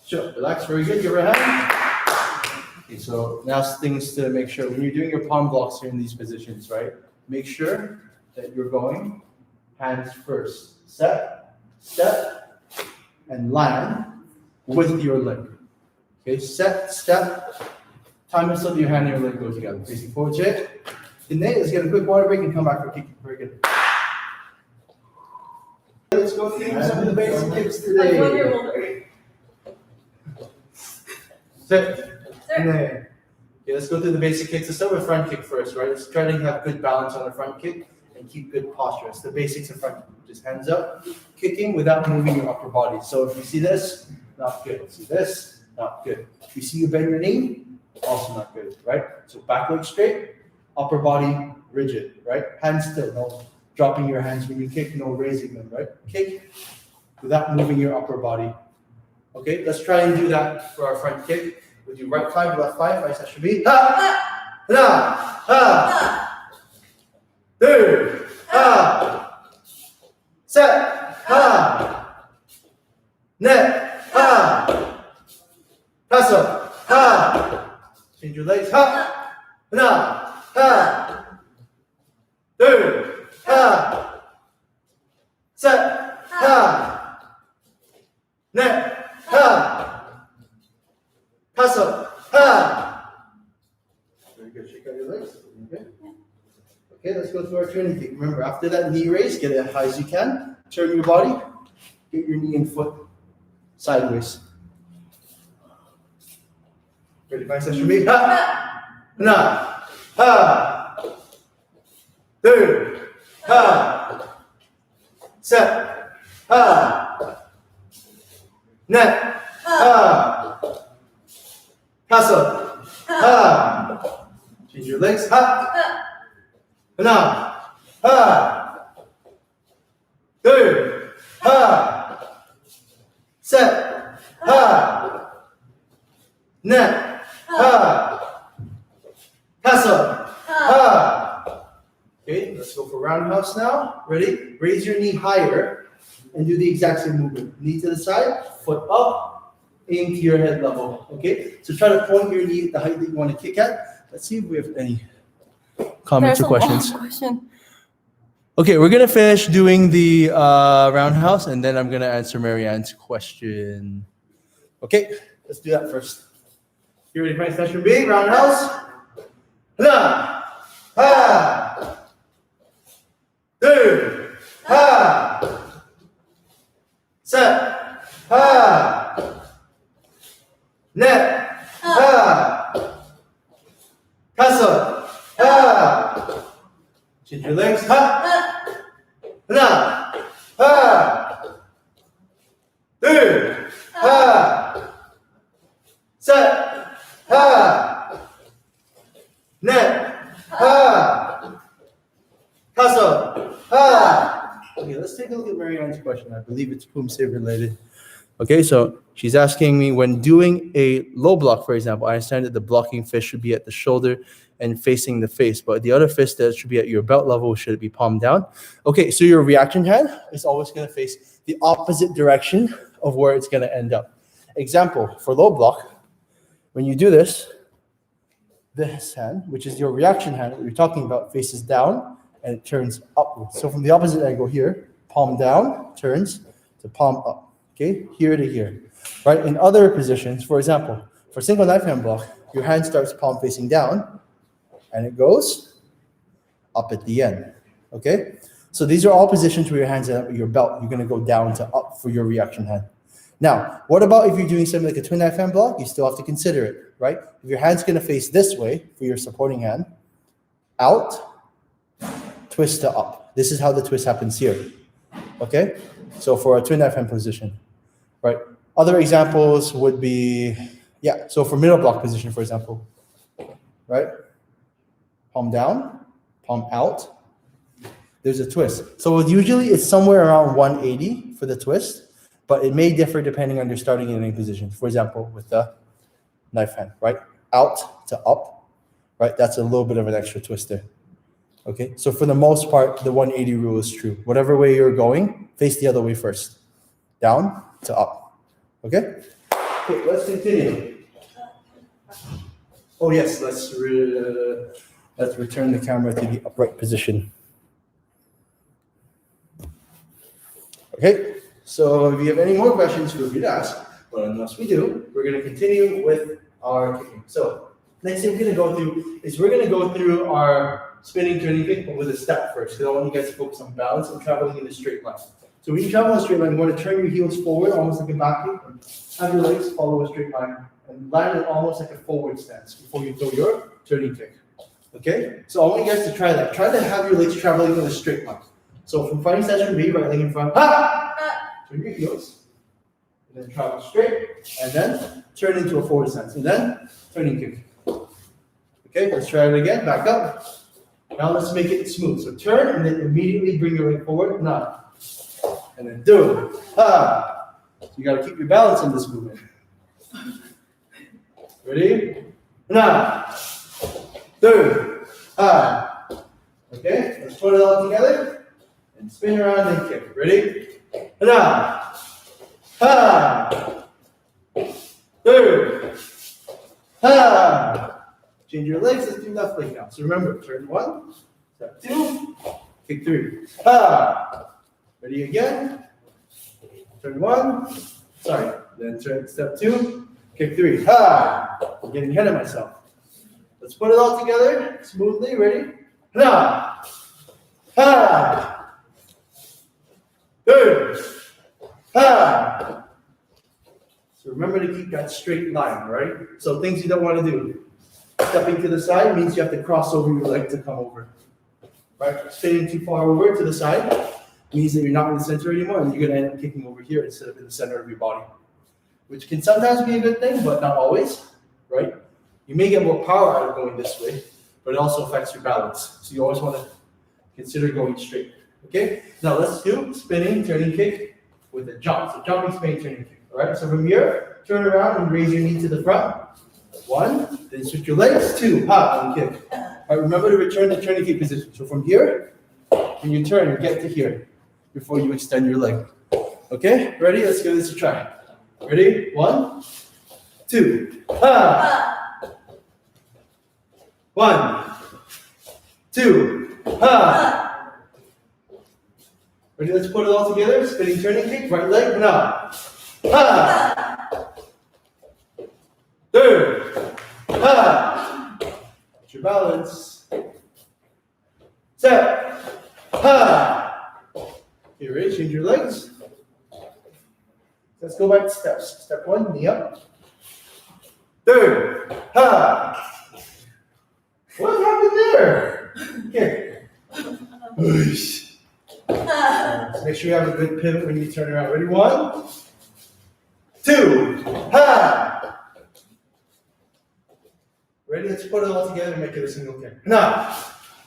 A: sure, relax, very good, your right hand. Okay, so now things to make sure, when you're doing your palm blocks here in these positions, right? Make sure that you're going hands first. Step, step, and land with your leg. Okay, set, step, time it so that your hand and your leg go together. Facing forward shake. And then let's get a quick water break and come back for kicking. Very good. Let's go through some of the basic kicks today. Sit. And then, okay, let's go through the basic kicks. Let's start with front kick first, right? Let's try to have good balance on the front kick and keep good posture. It's the basics of front kick. Just hands up, kicking without moving your upper body. So if you see this, not good. See this, not good. If you see you bend your knee, also not good, right? So back leg straight, upper body rigid, right? Hands still, no dropping your hands when you kick, no raising them, right? Kick without moving your upper body. Okay, let's try and do that for our front kick. We'll do right 5, left 5, right side should be. Ha! Ha! Ha! Third! Ha! Set! Ha! Net! Ha! Pass up! Ha! Change your legs. Ha! Na! Ha! Third! Ha! Set! Ha! Net! Ha! Pass up! Ha! Very good. Shake out your legs. Okay. Okay, let's go through our turning kick. Remember, after that knee raise, get it as high as you can. Turn your body. Get your knee and foot sideways. Ready, find session B. Ha! Na! Ha! Third! Ha! Set! Ha! Net! Ha! Pass up! Ha! Change your legs. Ha! Na! Ha! Third! Ha! Set! Ha! Net! Ha! Pass up! Ha! Okay, let's go for roundhouse now. Ready? Raise your knee higher and do the exact same movement. Knee to the side, foot up, aim to your head level. Okay, so try to point your knee at the height that you want to kick at. Let's see if we have any comments or questions. Okay, we're gonna finish doing the roundhouse, and then I'm gonna answer Marianne's question. Okay, let's do that first. You ready for session B? Roundhouse. Ha! Ha! Third. Ha! Set. Ha! 넷, 하, 다섯, 하. Change your legs. 하, 하나, 하, 둘, 하, 셋, 하, 넷, 하, 다섯, 하. Okay, let's take a look at Marianne's question. I believe it's Poomsae related. Okay, so she's asking me, when doing a low block, for example, I understand that the blocking fist should be at the shoulder and facing the face, but the other fist that should be at your belt level, should it be palm down? Okay, so your reaction hand is always going to face the opposite direction of where it's going to end up. Example, for low block, when you do this hand, which is your reaction hand that you're talking about, faces down and it turns upwards. So from the opposite angle here, palm down turns to palm up. Okay, here to here, right? In other positions, for example, for single knife hand block, your hand starts palm facing down, and it goes up at the end. Okay, so these are all positions where your hands are at your belt. You're going to go down to up for your reaction hand. Now, what about if you're doing something like a twin knife hand block? You still have to consider it, right? If your hand's going to face this way for your supporting hand, out, twist to up. This is how the twist happens here. Okay, so for a twin knife hand position, right? Other examples would be, yeah, so for middle block position, for example, right? Palm down, palm out, there's a twist. So usually it's somewhere around 180 for the twist, but it may differ depending on your starting and ending position. For example, with the knife hand, right? Out to up, right? That's a little bit of an extra twist there. Okay, so for the most part, the 180 rule is true. Whatever way you're going, face the other way first. Down to up. Okay? Okay, let's continue. Oh yes, let's return the camera to the upright position. Okay, so if you have any more questions, feel free to ask. But unless we do, we're going to continue with our kicking. So next thing we're going to go through is we're going to go through our spinning, turning kick, but with a step first, because I want you guys to focus on balance and traveling in a straight line. So when you travel in a straight line, you want to turn your heels forward, almost like a back kick, and have your legs follow a straight line, and land it almost like a forward stance before you throw your turning kick. Okay? So I want you guys to try that. Try to have your legs traveling in a straight line. So from fighting session B, right leg in front, ha! Turn your heels, and then travel straight, and then turn into a forward stance, and then turning kick. Okay, let's try it again, back up. Now let's make it smooth. So turn and then immediately bring your leg forward. Now, and then do. Ha. So you got to keep your balance in this movement. Ready? Now, do. Ha. Okay, let's put it all together and spin around and kick. Ready? Now, ha. Do. Ha. Change your legs, let's do left leg now. So remember, turn one, step two, kick three. Ha! Ready again? Turn one, then turn step two, kick three. Ha! I'm getting ahead of myself. Let's put it all together smoothly. Ready? Ha! Ha! Good. Ha! So remember to keep that straight line, right? So things you don't want to do. Stepping to the side means you have to cross over your leg to come over. Right? Spinning too far over to the side means that you're not in the center anymore, and you're going to end up kicking over here instead of in the center of your body, which can sometimes be a good thing, but not always. Right? You may get more power out of going this way, but it also affects your balance. So you always want to consider going straight. Okay? Now let's do spinning, turning kick with a jump. So jumping, spinning, turning kick. All right? So from here, turn around and raise your knee to the front. One, then switch your legs. Two, hop and kick. All right, remember to return to turning kick position. So from here, when you turn, you get to here before you extend your leg. Okay, ready? Let's give this a try. Ready? One, two, ha. One, two, ha. Ready? Let's put it all together. Spinning, turning kick. Right leg, now. Ha. Third, ha, get your balance, set, ha, okay, ready, change your legs, let's go back to steps, step one, knee up, 2, ha. What happened there? Okay. So make sure you have a good pivot when you turn around. Ready? 1, 2, ha. Ready? Let's put it all together and make it a single kick. Now,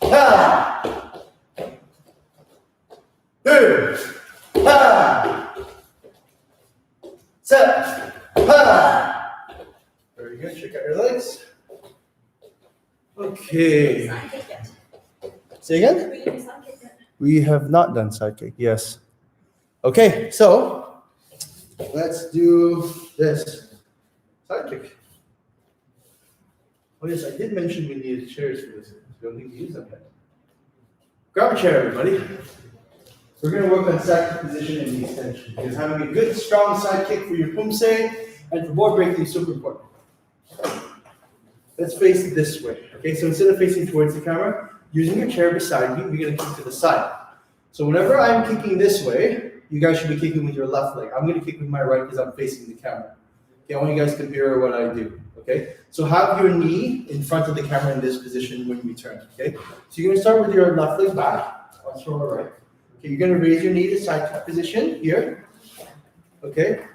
A: ha. 2, ha. Set, ha. Very good. Check out your legs. Okay.
B: Sidekick yet?
A: Say again?
B: We didn't do sidekick yet.
A: We have not done sidekick. Yes. Okay. So let's do this sidekick. Oh yes, I did mention we needed chairs for this. I don't think we used them yet. Grab a chair, everybody. We're going to work on sidekick position and the extension because having a good, strong sidekick for your Poomsae and for board breaking is super important. Let's face it this way. Okay, so instead of facing towards the camera, using your chair beside you, you're going to kick to the side. So whenever I'm kicking this way, you guys should be kicking with your left leg. I'm going to kick with my right because I'm facing the camera. Okay, I want you guys to mirror what I do. Okay, so have your knee in front of the camera in this position when we turn. Okay, so you're going to start with your left leg back. Watch your right. Okay, you're going to raise your knee to side cut position here. Okay,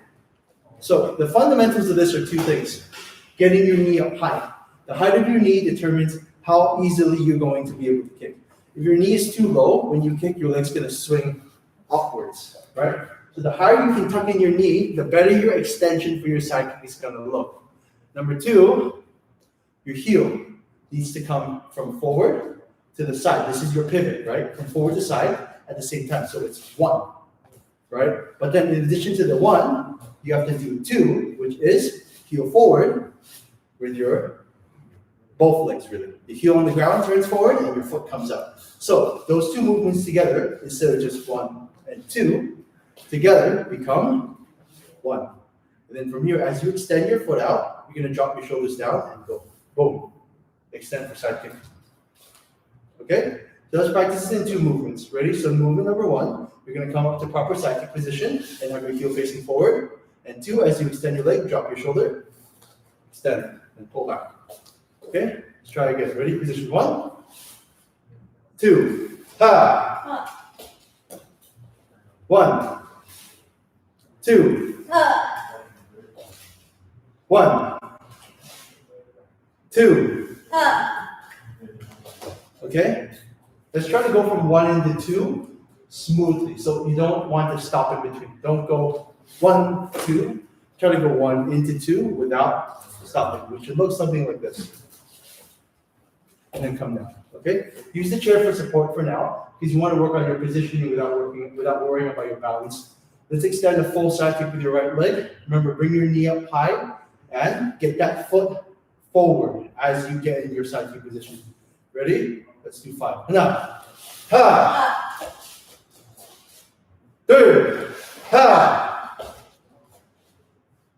A: so the fundamentals of this are two things. Getting your knee up high. The height of your knee determines how easily you're going to be able to kick. If your knee is too low, when you kick, your leg's going to swing upwards, right? So the higher you can tuck in your knee, the better your extension for your side kick is going to look. Number two, your heel needs to come from forward to the side. This is your pivot, right? From forward to side at the same time. So it's 1, right? But then in addition to the 1, you have to do 2, which is heel forward with your both legs, really. The heel on the ground turns forward and your foot comes up. So those two movements together, instead of just 1 and 2, together become 1. And then from here, as you extend your foot out, you're going to drop your shoulders down and go, boom, extend for side kick. Okay? So let's practice this in 2 movements. Ready? So movement number 1, you're going to come up to proper side kick position and have your heel facing forward. And 2, as you extend your leg, drop your shoulder, extend, and pull back. Okay, let's try again. Ready? Position 1, 2, ha. 1, 2, 1, 2. Okay, let's try to go from 1 into 2 smoothly. So you don't want to stop in between. Don't go 1, 2. Try to go 1 into 2 without stopping, which should look something like this. And then come down. Okay? Use the chair for support for now, because you want to work on your positioning without worrying about your balance. Let's extend a full side kick with your right leg. Remember, bring your knee up high and get that foot forward as you get in your side kick position. Ready? Let's do 5. Now, ha, 2, ha,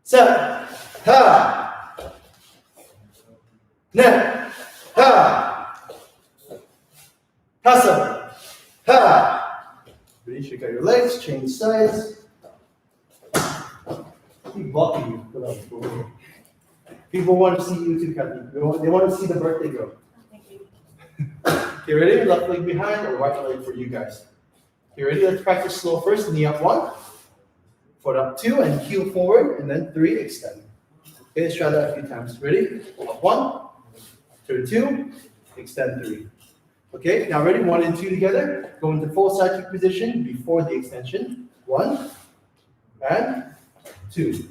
A: set, ha, net, ha, hasa, ha. Ready? Shake out your legs, change sides. Keep blocking you. Put up. People want to see you too, Kathy. They want to see the birthday girl.
B: Thank you.
A: Okay, ready? Left leg behind or right leg for you guys. Okay, ready? Let's practice slow first. Knee up 1, foot up 2, and heel forward, and then 3, extend. Okay, let's try that a few times. Ready? Up 1, turn 2, extend 3. Okay, now ready? 1 and 2 together. Go into full side kick position before the extension. 1 and 2.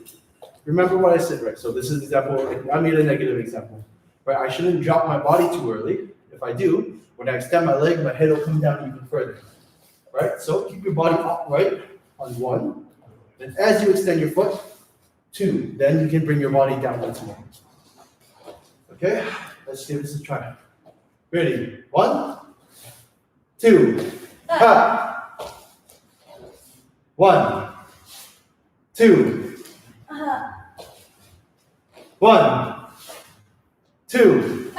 A: Remember what I said, right? So this is an example. I made a negative example. Right? I shouldn't drop my body too early. If I do, when I extend my leg, my head will come down even further. Right? So keep your body upright on 1. Then as you extend your foot, 2. Then you can bring your body down once more. Okay? Let's give this a try. Ready? 1, 2, ha. 1, 2, 1, 2.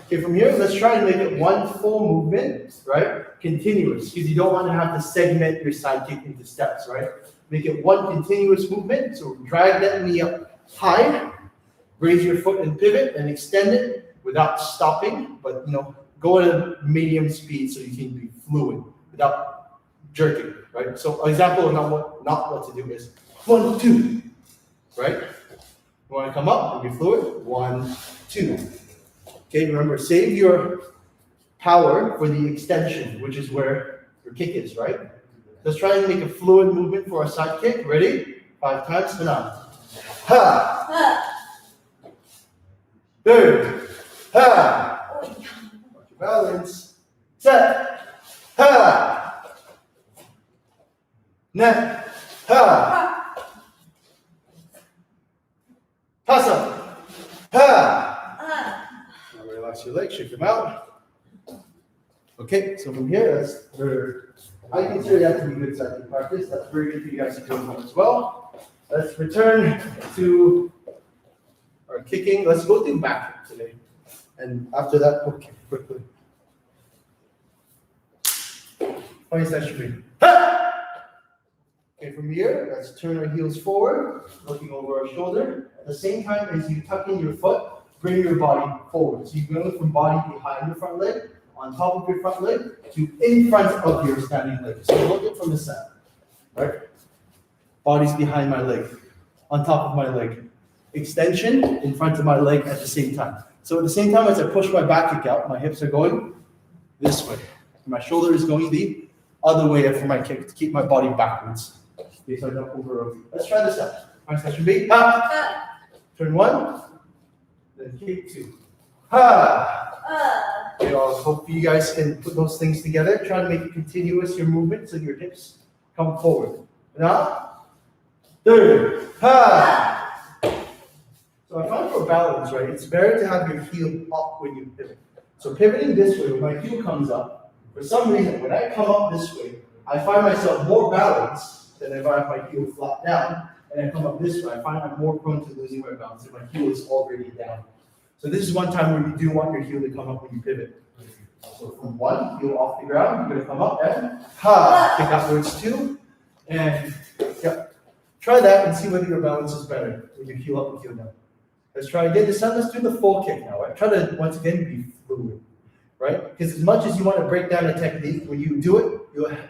A: Okay, from here, let's try to make it 1 full movement, right? Continuous, because you don't want to have to segment your side kick into steps, right? Make it 1 continuous movement. So drag that knee up high. Raise your foot and pivot and extend it without stopping, but go at a medium speed so you can be fluid without jerking, right? So an example of not what to do is 1, 2, right? You want to come up and be fluid, 1, 2. Okay, remember, save your power for the extension, which is where your kick is, right? Let's try and make a fluid movement for our side kick. Ready? 5 times, and up. Ha! Good. Ha! Watch your balance. Set. Ha! Net. Ha! Pass up. Ha! Now relax your legs, shake them out. Okay, so from here, I consider that to be good side practice. That's very good for you guys to do at home as well. Let's return to our kicking. Let's go to back today. And after that, we'll kick quickly. Funny session. Okay, from here, let's turn our heels forward, looking over our shoulder. At the same time as you tuck in your foot, bring your body forward. So you're going from body behind your front leg, on top of your front leg, to in front of your standing leg. So look it from the side, right? Body's behind my leg, on top of my leg. Extension in front of my leg at the same time. So at the same time as I push my back kick out, my hips are going this way. My shoulder is going the other way for my kick to keep my body backwards. Okay, so I don't over rotate. Let's try this out. My session B. Ha! Turn 1, then kick 2. Ha! Okay, I'll hope you guys can put those things together. Try to make it continuous, your movement, so your hips come forward. Now, 3. Ha! So I find for balance, right, it's better to have your heel up when you pivot. So pivoting this way, when my heel comes up, for some reason, when I come up this way, I find myself more balanced than if I have my heel flat down, and I come up this way, I find I'm more prone to losing my balance if my heel is already down. So this is one time where you do want your heel to come up when you pivot. So from 1, heel off the ground, you're going to come up and ha, kick upwards 2, and yeah. Try that and see whether your balance is better when you heel up and heel down. Let's try again. This time, let's do the full kick now. Right? Try to, once again, be fluid, right? Because as much as you want to break down a technique, when you do it,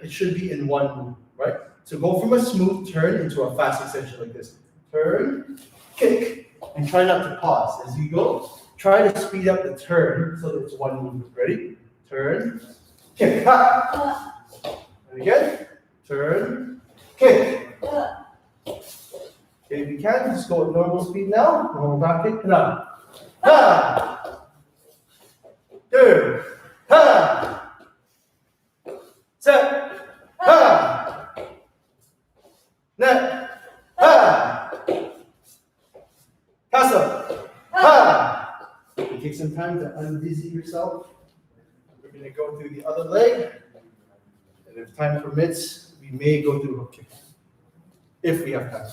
A: it should be in one move, right? So go from a smooth turn into a fast extension like this. Turn, kick, and try not to pause. As you go, try to speed up the turn so that it's one move. Ready? Turn, kick, ha! And again, turn, kick. Okay, if you can, just go at normal speed now. Normal back kick, and up. Ha! 2. Ha! Set. Ha! Net. Ha! Pass up. Ha! You take some time to undizzy yourself. We're going to go through the other leg. And if time permits, we may go through a hook kick. If we have time.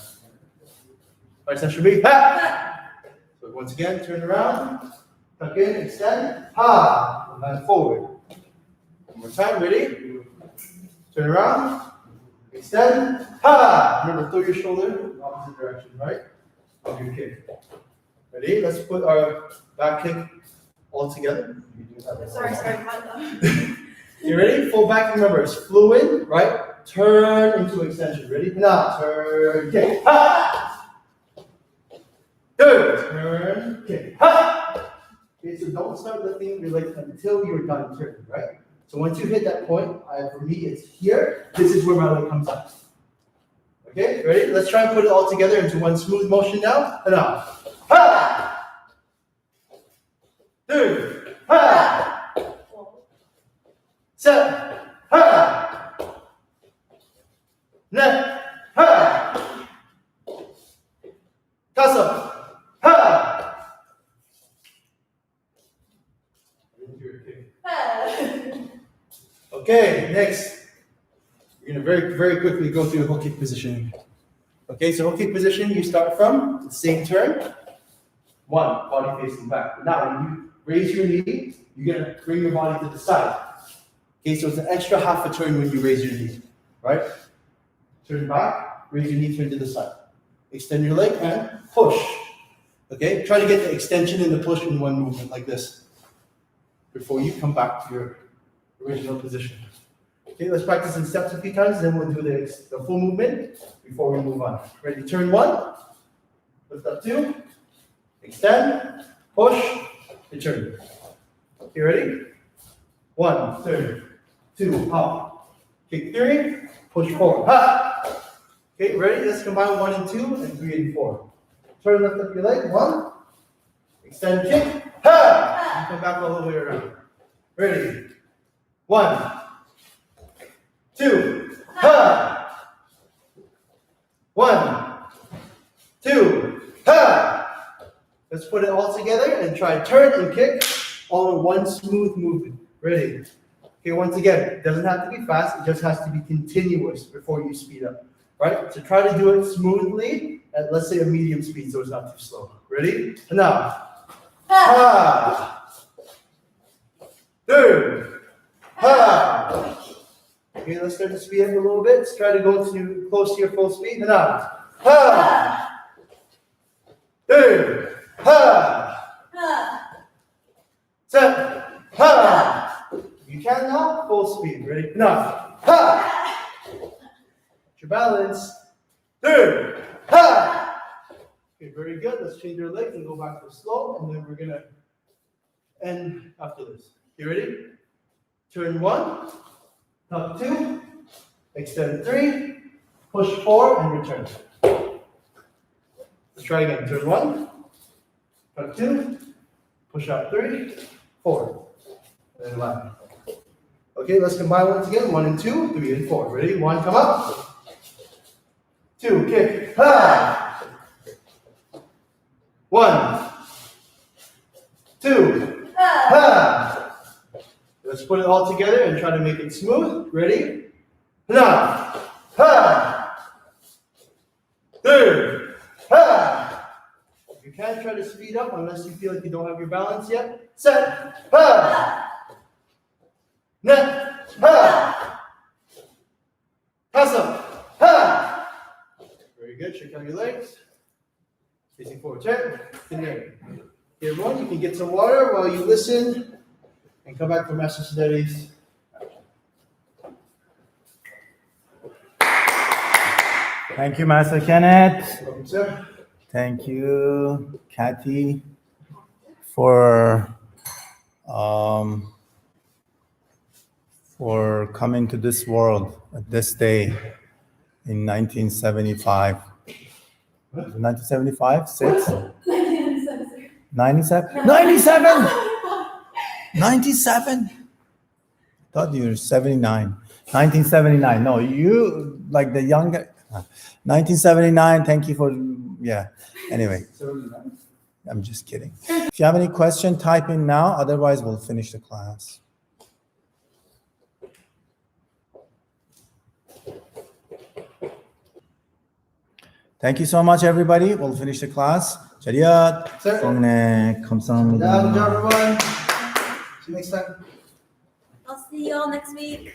A: Right side should be ha! So once again, turn around, tuck in, extend, ha! And then forward. One more time, ready? Turn around, extend, ha! Remember, throw your shoulder in the opposite direction, right? Of your kick. Ready? Let's put our back kick all together.
B: Sorry.
A: You ready? Full back, remember, it's fluid, right? Turn into extension. Ready? Now, turn, kick, ha! Good. Turn, kick, ha! Okay, so don't start lifting your legs until you're done turning, right? So once you hit that point, for me, it's here. This is where my leg comes up. Okay, ready? Let's try and put it all together into one smooth motion now. And up. Ha! 2. Ha! Set. Ha! Net. Ha! Toss up. Ha! Okay, next, we're going to very, very quickly go through hook kick positioning. Okay, so hook kick position, you start from the same turn. 1, body facing back. Now, when you raise your knee, you're going to bring your body to the side. Okay, so it's an extra half a turn when you raise your knee, right? Turn back, raise your knee, turn to the side. extend your leg and push. Okay, try to get the extension and the push in one movement like this before you come back to your original position. Okay, let's practice in steps a few times, then we'll do the full movement before we move on. Ready? Turn one, lift up two, extend, push, return. Okay, ready? One, turn, two, hop, kick three, push four, ha. Okay, ready? Let's combine 1 and 2 and 3 and 4. Turn, lift up your leg, 1, extend, kick, ha. And come back all the way around. Ready? 1, 2, ha. 1, 2, ha. Let's put it all together and try turn and kick all in one smooth movement. Ready? Okay, once again, it doesn't have to be fast, it just has to be continuous before you speed up. Right? So try to do it smoothly at, let's say, a medium speed so it's not too slow. Ready? Now. Ha. Third. Ha. Okay, let's start to speed up a little bit. Let's try to go to close to your full speed. Now. Ha. Third. Ha. Set. Ha. You can now, full speed. Ready? Now. Ha. Your balance. Third. Ha. Okay, very good. Let's change your legs and go back to slow, and then we're gonna end after this. You ready? Turn 1, tuck 2, extend 3, push 4, and return. Let's try again. Turn 1, tuck 2, push out 3, 4, and then land. Okay, let's combine once again. 1 and 2, 3 and 4. Ready? 1, come up. 2, kick, ha! 1, 2, ha! Let's put it all together and try to make it smooth. Ready? Now, ha! Third, ha! You can't try to speed up unless you feel like you don't have your balance yet. Set, ha! Net, ha! Pass up, ha! Very good. Shake out your legs. Facing forward. Turn. In there. Okay, everyone, you can get some water while you listen and come back for Master Saadati's.
C: Thank you, Master Kenneth.
A: Welcome, sir.
C: Thank you, Kathy, for coming to this world at this day in 1975. 1975? 6? 97? 97! 97? I thought you were 79. 1979. No, you, like the younger. 1979. Thank you for, yeah. Anyway, I'm just kidding. If you have any question, type in now. Otherwise, we'll finish the class. Thank you so much, everybody. We'll finish the class. Chariot.
A: Sir.
C: Songnek.
A: Good
C: Kamsahamnida.
A: job, everyone. See you next time.
B: I'll see you all next week.